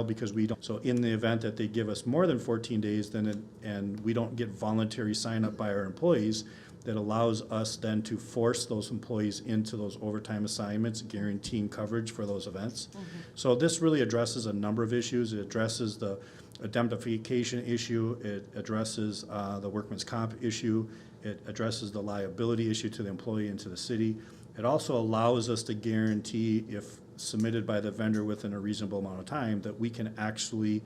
because we don't. So in the event that they give us more than 14 days, and we don't get voluntary sign up by our employees, that allows us then to force those employees into those overtime assignments, guaranteeing coverage for those events. So this really addresses a number of issues. It addresses the indemnification issue. It addresses the workman's comp issue. It addresses the liability issue to the employee and to the city. It also allows us to guarantee, if submitted by the vendor within a reasonable amount of time, that we can actually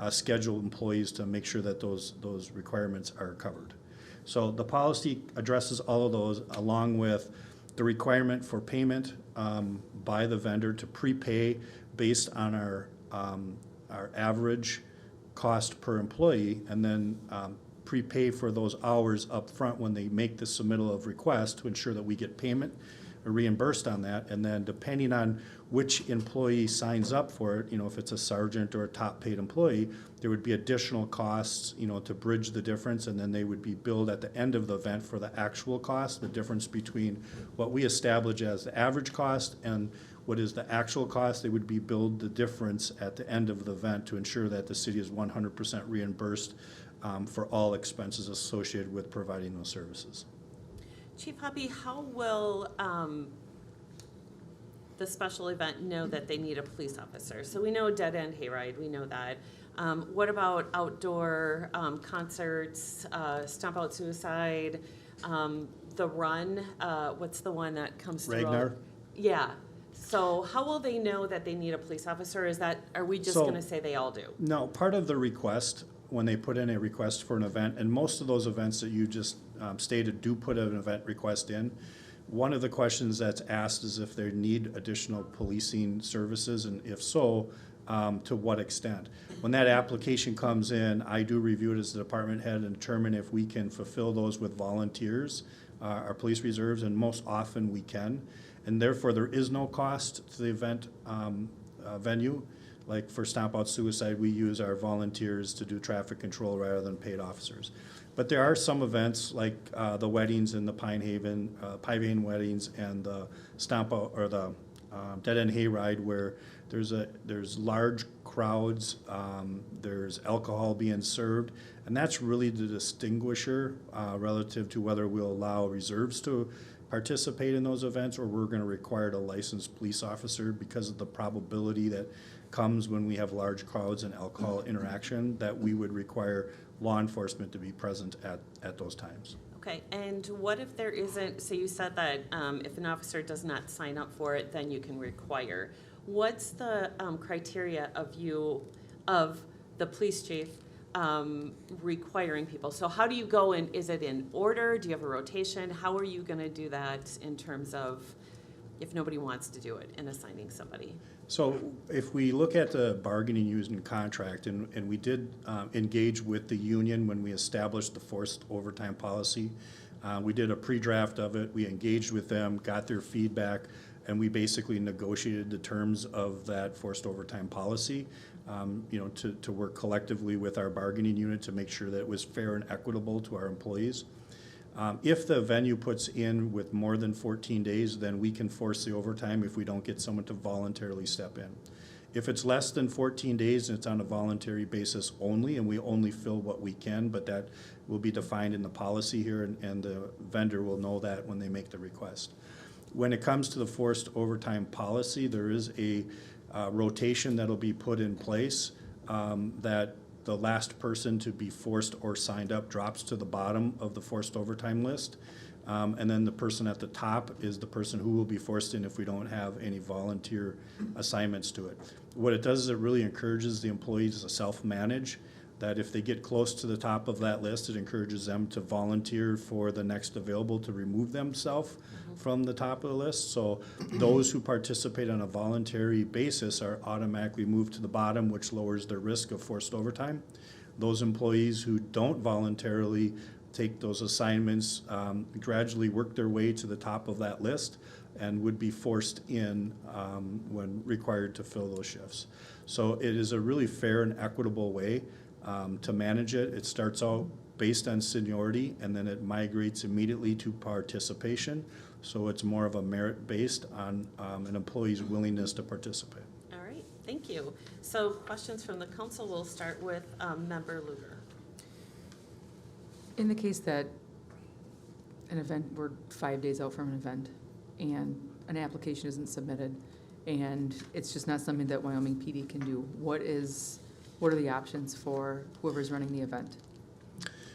schedule employees to make sure that those requirements are covered. So the policy addresses all of those, along with the requirement for payment by the vendor to prepay based on our average cost per employee, and then prepay for those hours up front when they make the submittal of request to ensure that we get payment or reimbursed on that. And then depending on which employee signs up for it, if it's a sergeant or a top paid employee, there would be additional costs, to bridge the difference, and then they would be billed at the end of the event for the actual cost, the difference between what we establish as the average cost and what is the actual cost. They would be billed the difference at the end of the event to ensure that the city is 100% reimbursed for all expenses associated with providing those services. Chief Hoppy, how will the special event know that they need a police officer? So we know dead end hayride, we know that. What about outdoor concerts, Stomp Out Suicide, the run? What's the one that comes through? Ragnar? Yeah. So how will they know that they need a police officer? Are we just going to say they all do? No, part of the request, when they put in a request for an event, and most of those events that you just stated do put an event request in, one of the questions that's asked is if they need additional policing services, and if so, to what extent. When that application comes in, I do review it as the department head and determine if we can fulfill those with volunteers, our police reserves, and most often we can. And therefore, there is no cost to the event venue. Like for Stomp Out Suicide, we use our volunteers to do traffic control rather than paid officers. But there are some events like the weddings in the Pine Haven weddings, and the Stomp Out or the Dead End Hayride, where there's large crowds, there's alcohol being served, and that's really the distinguisher relative to whether we'll allow reserves to participate in those events, or we're going to require a licensed police officer, because of the probability that comes when we have large crowds and alcohol interaction, that we would require law enforcement to be present at those times. Okay, and what if there isn't, so you said that if an officer does not sign up for it, then you can require. What's the criteria of the police chief requiring people? So how do you go in? Is it in order? Do you have a rotation? How are you going to do that in terms of if nobody wants to do it and assigning somebody? So if we look at the bargaining unit contract, and we did engage with the union when we established the forced overtime policy, we did a pre-draft of it, we engaged with them, got their feedback, and we basically negotiated the terms of that forced overtime policy, to work collectively with our bargaining unit to make sure that it was fair and equitable to our employees. If the venue puts in with more than 14 days, then we can force the overtime if we don't get someone to voluntarily step in. If it's less than 14 days and it's on a voluntary basis only, and we only fill what we can, but that will be defined in the policy here, and the vendor will know that when they make the request. When it comes to the forced overtime policy, there is a rotation that'll be put in place that the last person to be forced or signed up drops to the bottom of the forced overtime list. And then the person at the top is the person who will be forced in if we don't have any volunteer assignments to it. What it does is it really encourages the employees to self-manage, that if they get close to the top of that list, it encourages them to volunteer for the next available to remove themselves from the top of the list. So those who participate on a voluntary basis are automatically moved to the bottom, which lowers their risk of forced overtime. Those employees who don't voluntarily take those assignments gradually work their way to the top of that list and would be forced in when required to fill those shifts. So it is a really fair and equitable way to manage it. It starts out based on seniority, and then it migrates immediately to participation. So it's more of a merit based on an employee's willingness to participate. All right, thank thank you. So questions from the council, we'll start with Member Luger. In the case that an event, we're 5 days out from an event, and an application isn't submitted, and it's just not something that Wyoming PD can do, what are the options for whoever's running the event?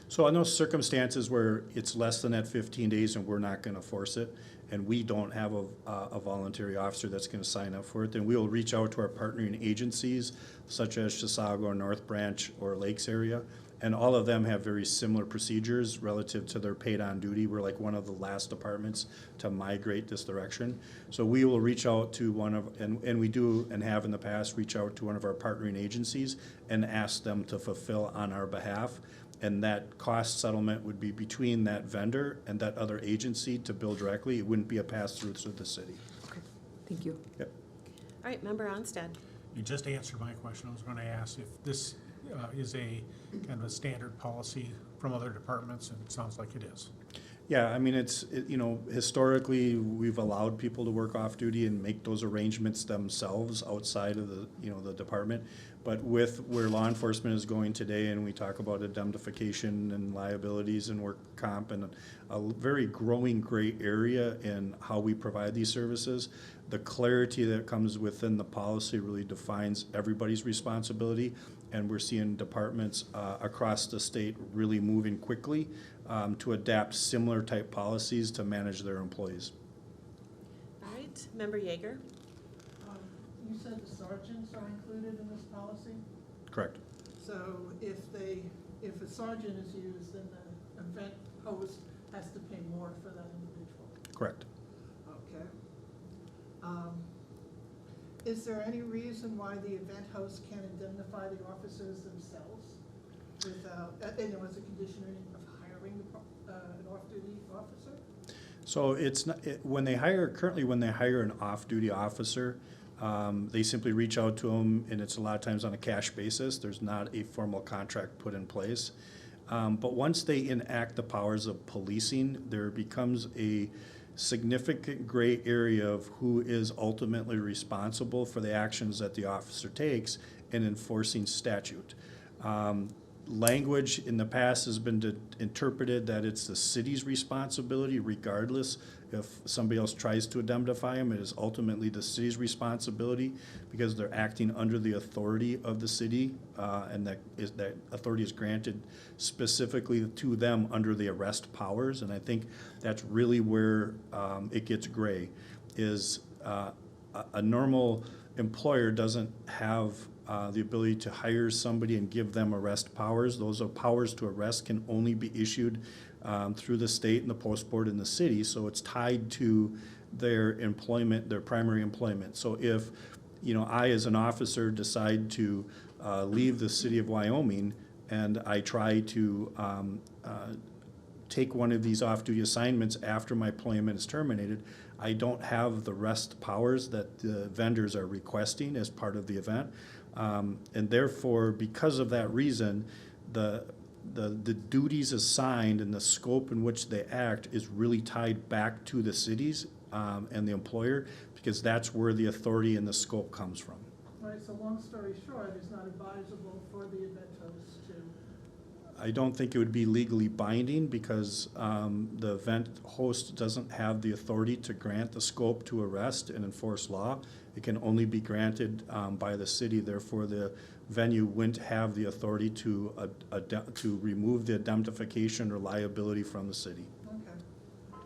So in those circumstances where it's less than that 15 days and we're not going to force it, and we don't have a voluntary officer that's going to sign up for it, then we will reach out to our partnering agencies such as Chisago or North Branch or Lakes area, and all of them have very similar procedures relative to their paid on duty. We're like one of the last departments to migrate this direction. So we will reach out to one of, and we do and have in the past, reach out to one of our partnering agencies and ask them to fulfill on our behalf. And that cost settlement would be between that vendor and that other agency to bill directly. It wouldn't be a pass-through to the city. Okay, thank you. Yep. All right, Member Onstad. You just answered my question. I was going to ask if this is a kind of a standard policy from other departments, and it sounds like it is. Yeah, I mean, historically, we've allowed people to work off duty and make those arrangements themselves outside of the department. But with where law enforcement is going today, and we talk about indemnification and liabilities and work comp and a very growing gray area in how we provide these services, the clarity that comes within the policy really defines everybody's responsibility. And we're seeing departments across the state really moving quickly to adapt similar type policies to manage their employees. All right, Member Yeager. You said the sergeants are included in this policy? Correct. So if a sergeant is used, then the event host has to pay more for that individual? Correct. Okay. Is there any reason why the event host can't indemnify the officers themselves without, as a condition of hiring an off-duty officer? So it's not, when they hire an off-duty officer, they simply reach out to them, and it's a lot of times on a cash basis. There's not a formal contract put in place. But once they enact the powers of policing, there becomes a significant gray area of who is ultimately responsible for the actions that the officer takes in enforcing statute. Language in the past has been interpreted that it's the city's responsibility regardless if somebody else tries to indemnify them. It is ultimately the city's responsibility because they're acting under the authority of the city, and that authority is granted specifically to them under the arrest powers. And I think that's really where it gets gray, is a normal employer doesn't have the ability to hire somebody and give them arrest powers. Those are powers to arrest can only be issued through the state and the post board in the city, so it's tied to their employment, their primary employment. So if I as an officer decide to leave the city of Wyoming and I try to take one of these off-duty assignments after my employment is terminated, I don't have the rest powers that the vendors are requesting as part of the event. And therefore, because of that reason, the duties assigned and the scope in which they act is really tied back to the cities and the employer, because that's where the authority and the scope comes from. All right, so long story short, it's not advisable for the event host to... I don't think it would be legally binding because the event host doesn't have the authority to grant the scope to arrest and enforce law. It can only be granted by the city. Therefore, the venue wouldn't have the authority to remove the indemnification or liability from the city. Okay.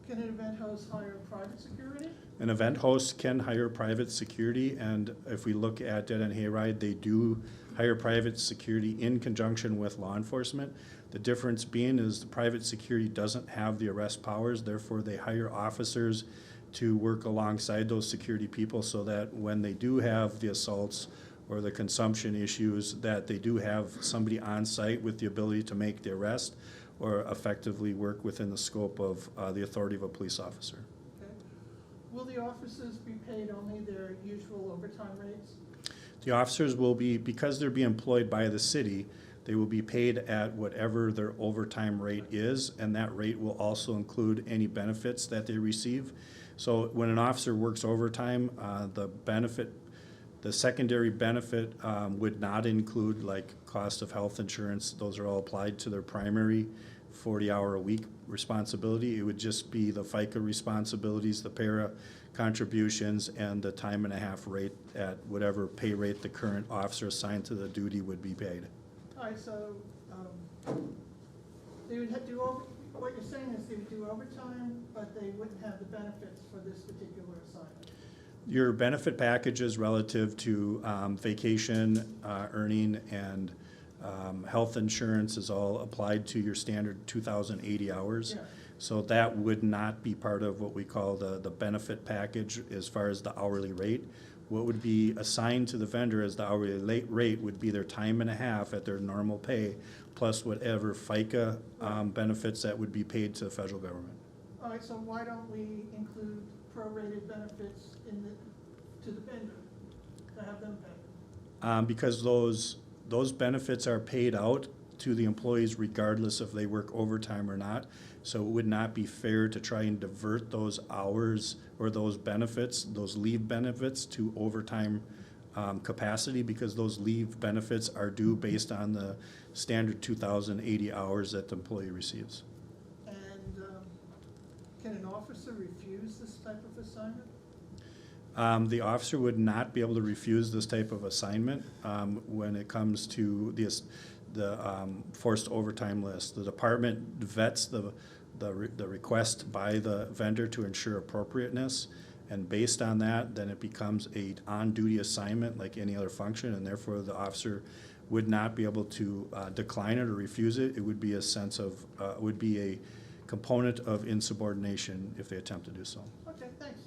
Can an event host hire private security? An event host can hire private security, and if we look at Dead End Hayride, they do hire private security in conjunction with law enforcement. The difference being is the private security doesn't have the arrest powers, therefore they hire officers to work alongside those security people so that when they do have the assaults or the consumption issues, that they do have somebody on site with the ability to make the arrest or effectively work within the scope of the authority of a police officer. Okay. Will the officers be paid only their usual overtime rates? The officers will be, because they're being employed by the city, they will be paid at whatever their overtime rate is, and that rate will also include any benefits that they receive. So when an officer works overtime, the benefit The secondary benefit would not include like cost of health insurance. Those are all applied to their primary 40-hour-a-week responsibility. It would just be the FICA responsibilities, the para contributions, and the time and a half rate at whatever pay rate the current officer assigned to the duty would be paid. All right, so, they would have to do what you're saying is they would do overtime, but they wouldn't have the benefits for this particular assignment. Your benefit packages relative to vacation, earning, and health insurance is all applied to your standard 2,080 hours. Yeah. So that would not be part of what we call the benefit package as far as the hourly rate. What would be assigned to the vendor as the hourly rate would be their time and a half at their normal pay, plus whatever FICA benefits that would be paid to the federal government. All right, so why don't we include prorated benefits to the vendor, to have them pay? Because those benefits are paid out to the employees regardless if they work overtime or not. So it would not be fair to try and divert those hours or those benefits, those leave benefits, to overtime capacity, because those leave benefits are due based on the standard 2,080 hours that the employee receives. And can an officer refuse this type of assignment? The officer would not be able to refuse this type of assignment when it comes to the forced overtime list. The department vets the request by the vendor to ensure appropriateness, and based on that, then it becomes a on-duty assignment like any other function, and therefore the officer would not be able to decline it or refuse it. It would be a sense of, would be a component of insubordination if they attempt to do so. Okay, thanks.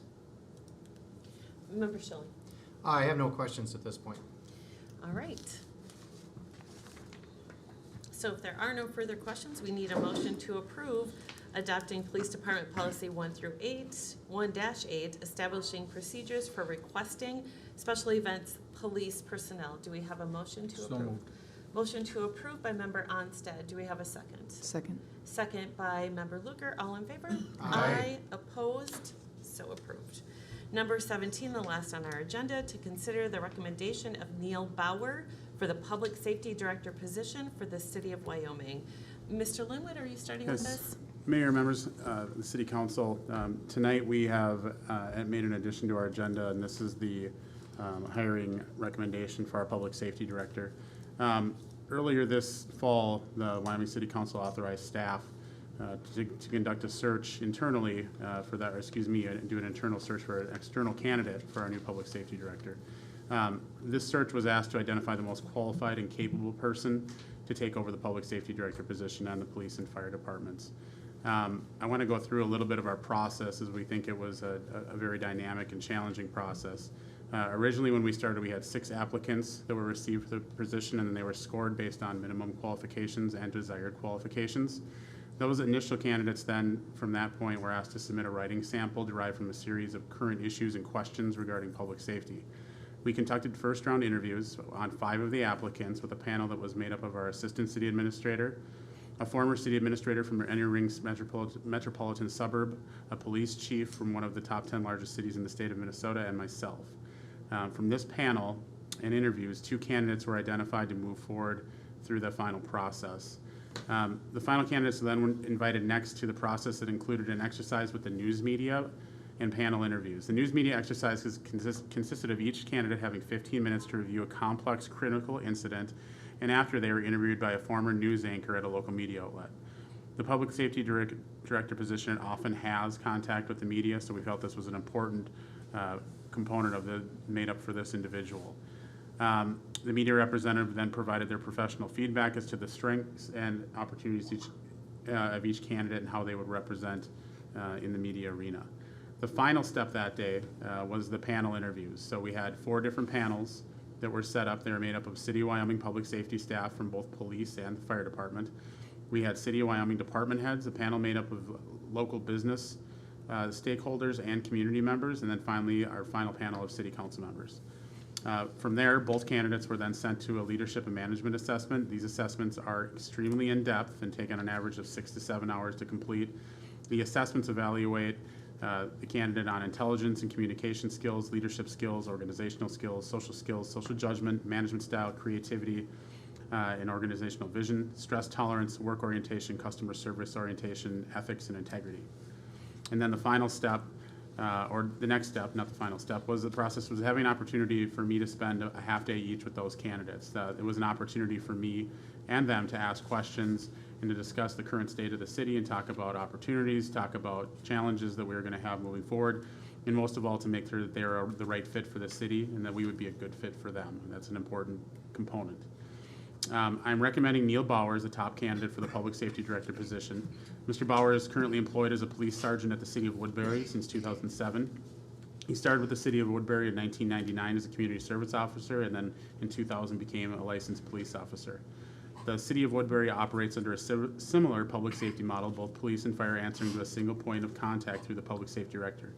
Member Schilling. I have no questions at this point. All right. So if there are no further questions, we need a motion to approve adopting Police Department Policy 1-8, establishing procedures for requesting special events police personnel. Do we have a motion to approve? So moved. Motion to approve by Member Onstead. Do we have a second? Second. Second by Member Luker. All in favor? Aye. Opposed? So approved. Number 17, the last on our agenda, to consider the recommendation of Neil Bauer for the Public Safety Director position for the City of Wyoming. Mr. Linwood, are you starting with Yes. this? Mayor, members of the City Council, tonight we have made an addition to our agenda, and this is the hiring recommendation for our Public Safety Director. Earlier this fall, the Wyoming City Council authorized staff to conduct a search internally for that, or excuse me, do an internal search for an external candidate for our new Public Safety Director. This search was asked to identify the most qualified and capable person to take over the Public Safety Director position on the police and fire departments. I want to go through a little bit of our process, as we think it was a very dynamic and challenging process. Originally, when we started, we had 6 applicants that were received for the position, and then they were scored based on minimum qualifications and desired qualifications. Those initial candidates then, from that point, were asked to submit a writing sample derived from a series of current issues and questions regarding public safety. We conducted first-round interviews on 5 of the applicants with a panel that was made up of our Assistant City Administrator, a former City Administrator from the Onion Rings metropolitan suburb, a police chief from one of the top 10 largest cities in the state of Minnesota, and myself. From this panel and interviews, 2 candidates were identified to move forward through the final process. The final candidates then were invited next to the process that included an exercise with the news media and panel interviews. The news media exercise consisted of each candidate having 15 minutes to review a complex critical incident, and after they were interviewed by a former news anchor at a local media outlet. The Public Safety Director position often has contact with the media, so we felt this was an important component of the made up for this individual. The media representative then provided their professional feedback as to the strengths and opportunities of each candidate and how they would represent in the media arena. The final step that day was the panel interviews. So we had 4 different panels that were set up. They were made up of City of Wyoming public safety staff from both police and the fire department. We had City of Wyoming department heads, a panel made up of local business stakeholders and community members, and then finally our final panel of city council members. From there, both candidates were then sent to a leadership and management assessment. These assessments are extremely in-depth and take on an average of 6 to 7 hours to complete. The assessments evaluate the candidate on intelligence and communication skills, leadership skills, organizational skills, social judgment, management style, creativity, and organizational vision, stress tolerance, work orientation, customer service orientation, ethics, and integrity. And then the final step, or the next step, not the final step, was the process was having an opportunity for me to spend a half day each with those candidates. It was an opportunity for me and them to ask questions and to discuss the current state of the city and talk about opportunities, talk about challenges that we were going to have moving forward, and most of all to make sure that they are the right fit for the city and that we would be a good fit for them. And that's an important component. I'm recommending Neil Bauer as the top candidate for the Public Safety Director position. Mr. Bauer is currently employed as a police sergeant at the City of Woodbury since 2007. He started with the City of Woodbury in 1999 as a community service officer, and then in 2000 became a licensed police officer. The City of Woodbury operates under a similar public safety model, both police and fire answering to a single point of contact through the Public Safety Director.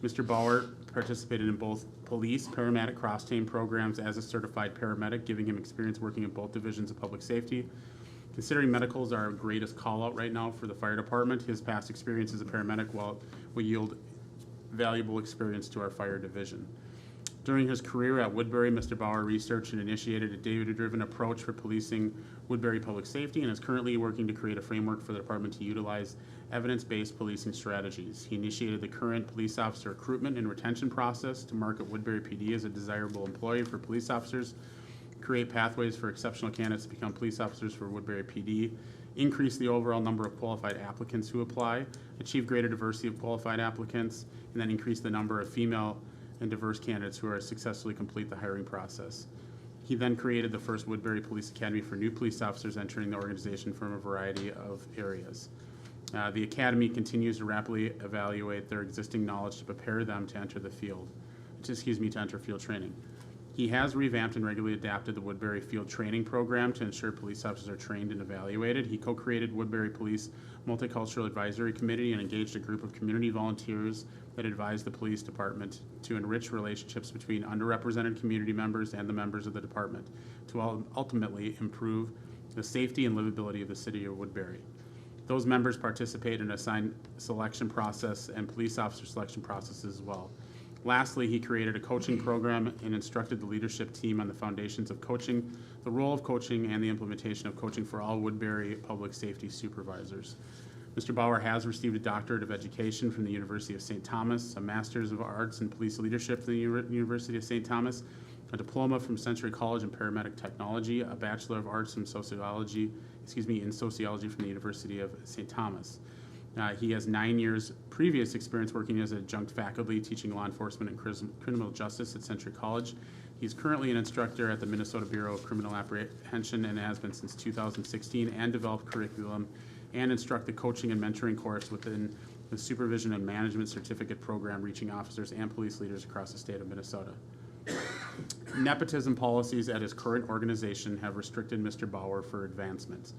Mr. Bauer participated in both police paramedic cross-train programs as a certified paramedic, giving him experience working in both divisions of public safety. Considering medical is our greatest call-out right now for the fire department, his past experience as a paramedic will yield valuable experience to our fire division. During his career at Woodbury, Mr. Bauer researched and initiated a data-driven approach for policing Woodbury public safety and is currently working to create a framework for the department to utilize evidence-based policing strategies. He initiated the current police officer recruitment and retention process to market Woodbury PD as a desirable employer for police officers, create pathways for exceptional candidates to become police officers for Woodbury PD, increase the overall number of qualified applicants who apply, achieve greater diversity of qualified applicants, and then increase the number of female and diverse candidates who are successfully complete the hiring process. He then created the first Woodbury Police Academy for new police officers entering the organization from a variety of areas. The Academy continues to rapidly evaluate their existing knowledge to prepare them to enter to enter field training. He has revamped and regularly adapted the Woodbury Field Training Program to ensure police officers are trained and evaluated. He co-created Woodbury Police Multicultural Advisory Committee and engaged a group of community volunteers that advise the police department to enrich relationships between underrepresented community members and the members of the department to ultimately improve the safety and livability of the city of Woodbury. Those members participate in a assigned selection process and police officer selection process as well. Lastly, he created a coaching program and instructed the leadership team on the foundations of coaching, the role of coaching, and the implementation of coaching for all Woodbury public safety supervisors. Mr. Bauer has received a doctorate of education from the University of St. Thomas, a Master's of Arts in Police Leadership from the University of St. Thomas, a diploma from Century College in Paramedic Technology, a Bachelor of Arts in Sociology from the University of St. Thomas. He has 9 years previous experience working as adjunct faculty teaching law enforcement and criminal justice at Century College. He's currently an instructor at the Minnesota Bureau of Criminal Apprehension and has been since 2016, and developed curriculum and instruct the coaching and mentoring course within the Supervision and Management Certificate Program, reaching officers and police leaders across the state of Minnesota. Nepotism policies at his current organization have restricted Mr. Bauer for advancement.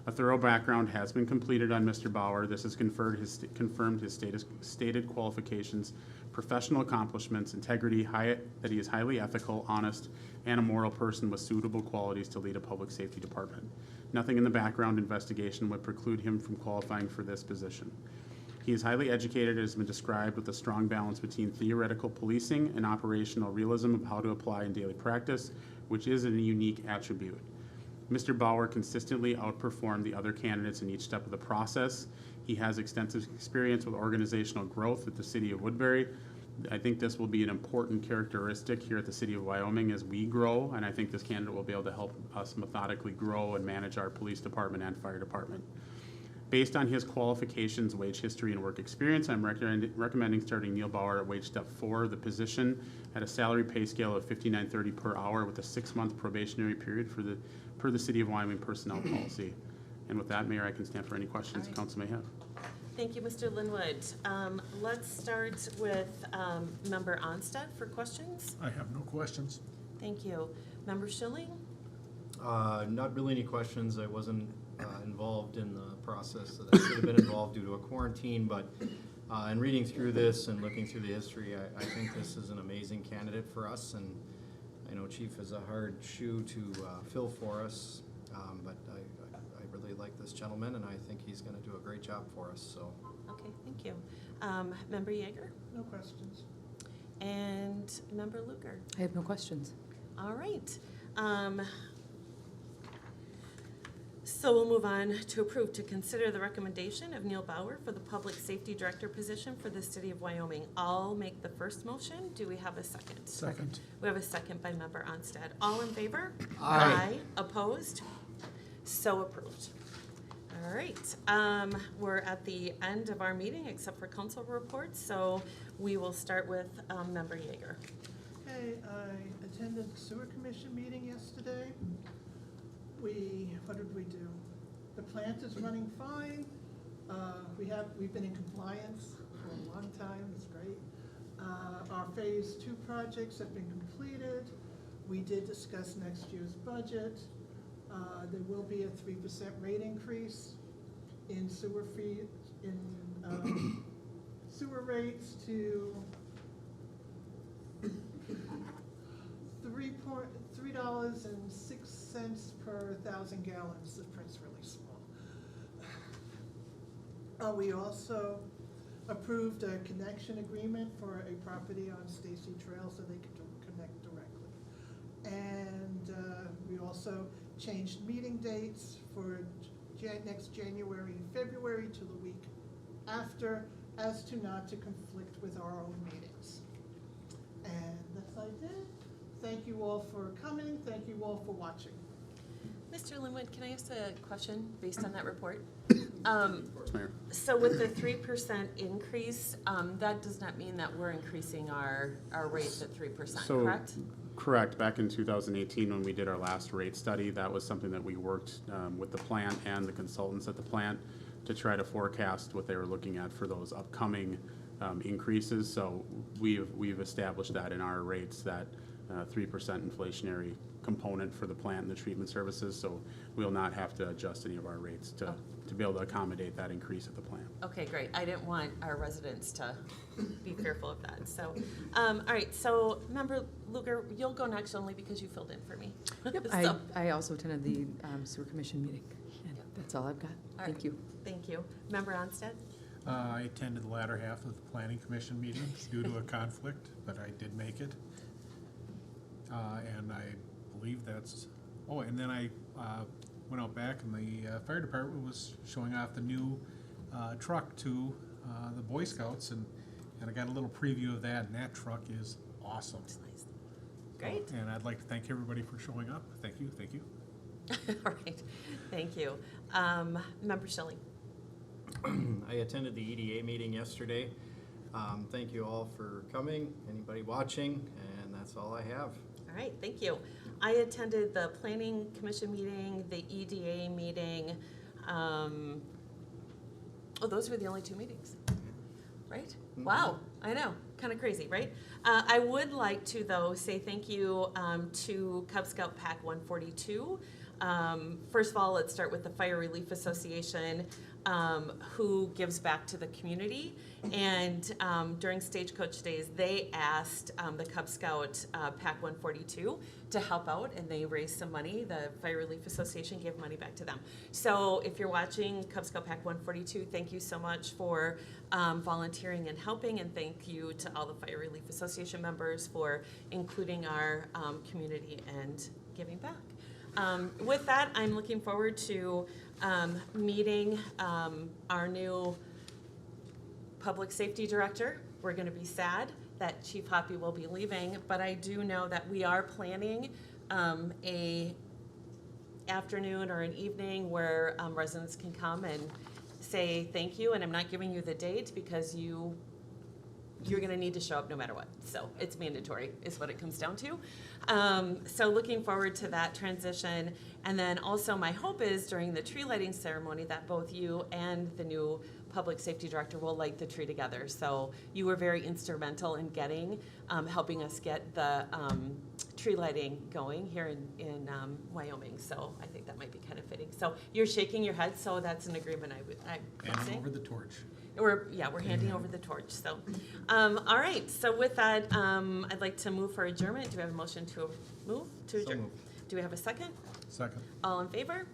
A thorough background has been completed on Mr. Bauer. This has confirmed his stated qualifications, professional accomplishments, integrity, that he is highly ethical, honest, and a moral person with suitable qualities to lead a public safety department. Nothing in the background investigation would preclude him from qualifying for this position. He is highly educated, as has been described, with a strong balance between theoretical policing and operational realism of how to apply in daily practice, which is a unique attribute. Mr. Bauer consistently outperformed the other candidates in each step of the process. He has extensive experience with organizational growth at the City of Woodbury. I think this will be an important characteristic here at the City of Wyoming as we grow, and I think this candidate will be able to help us methodically grow and manage our police department and fire department. Based on his qualifications, wage history, and work experience, I'm recommending starting Neil Bauer at wage step 4 of the position at a salary pay scale of $59.30 per hour with a 6-month probationary period per the City of Wyoming personnel policy. And with that, Mayor, I can stand for any questions the council may have. Thank you, Mr. Linwood. Let's start with Member Onstead for questions. I have no questions. Thank you. Member Schilling? Not really any questions. I wasn't involved in the process that I should have been involved due to a quarantine, but in reading through this and looking through the history, I think this is an amazing candidate for us, and I know Chief is a hard shoe to fill for us. But I really like this gentleman, and I think he's going to do a great job for us, so. Okay, thank you. Member Yeager No questions. and Member Luker. I have no questions. All right. So we'll move on to approve to consider the recommendation of Neil Bauer for the Public Safety Director position for the City of Wyoming. I'll make the first motion. Do we have a second? Second. We have a second by Member Onstad. All in favor? Aye. Opposed? So approved. All right. We're at the end of our meeting except for council reports, so we will start with Member Yeager. Okay, I attended the sewer commission meeting yesterday. What did we do? The plant is running fine. We've been in compliance for a long time, it's great. Our phase 2 projects have been completed. We did discuss next year's budget. There will be a 3% rate increase in sewer fees, in sewer rates to $3.06 per 1,000 gallons. The print's really small. We also approved a connection agreement for a property on Stacy Trail so they could connect directly. And we also changed meeting dates for next January and February to the week after, as to not to conflict with our own meetings. And that's all I did. Thank you all for coming. Thank you all for watching. Mr. Linwood, can I ask a question based on that report? Of course, Mayor. So with the 3% increase, that does not mean that we're increasing our rates at 3%, So, correct? Correct. Back in 2018, when we did our last rate study, that was something that we worked with the plant and the consultants at the plant to try to forecast what they were looking at for those upcoming increases. So we've established that in our rates, that 3% inflationary component for the plant and the treatment services. So we'll not have to adjust any of our rates to be able to accommodate that increase at the plant. Okay, great. I didn't want our residents to be fearful of that. So, all right, so Member Luker, you'll go next only because you filled in for me. Yep, So- I also attended the sewer commission meeting, and that's all I've got. All Thank right. you. Thank you. Member Onstead? I attended the latter half of the planning commission meeting due to a conflict, but I did make it. And I believe that's, and then I went out back and the fire department was showing off the new truck to the Boy Scouts, and I got a little preview of that, and that truck is awesome. That's nice. Great. And I'd like to thank everybody for showing up. Thank you, thank you. All right, thank you. Member Schilling? I attended the EDA meeting yesterday. Thank you all for coming, anybody watching, and that's all I have. All right, thank you. I attended the Planning Commission meeting, the EDA meeting. Those were the only 2 meetings, right? Mhm. Wow, I know, kind of crazy, right? I would like to, though, say thank you to Cub Scout Pack 142. First of all, let's start with the Fire Relief Association, who gives back to the community. And during Stagecoach Days, they asked the Cub Scout Pack 142 to help out, and they raised some money. The Fire Relief Association gave money back to them. So if you're watching Cub Scout Pack 142, thank you so much for volunteering and helping, and thank you to all the Fire Relief Association members for including our community and giving back. With that, I'm looking forward to meeting our new public safety director. We're going to be sad that Chief Hoppy will be leaving, but I do know that we are planning a afternoon or an evening where residents can come and say thank you, and I'm not giving you the date because you're going to need to show up no matter what. So it's mandatory is what it comes down to. So looking forward to that transition. And then also my hope is during the tree lighting ceremony that both you and the new public safety director will light the tree together. So you were very instrumental in helping us get the tree lighting going here in Wyoming. So I think that might be kind of fitting. So you're shaking your head, so that's an agreement I'm And saying. over the torch. We're handing over the torch, so. All right, so with that, I'd like to move for adjournment. Do we have a motion to move to So adjourn? moved. Do we have a second? Second. All in favor?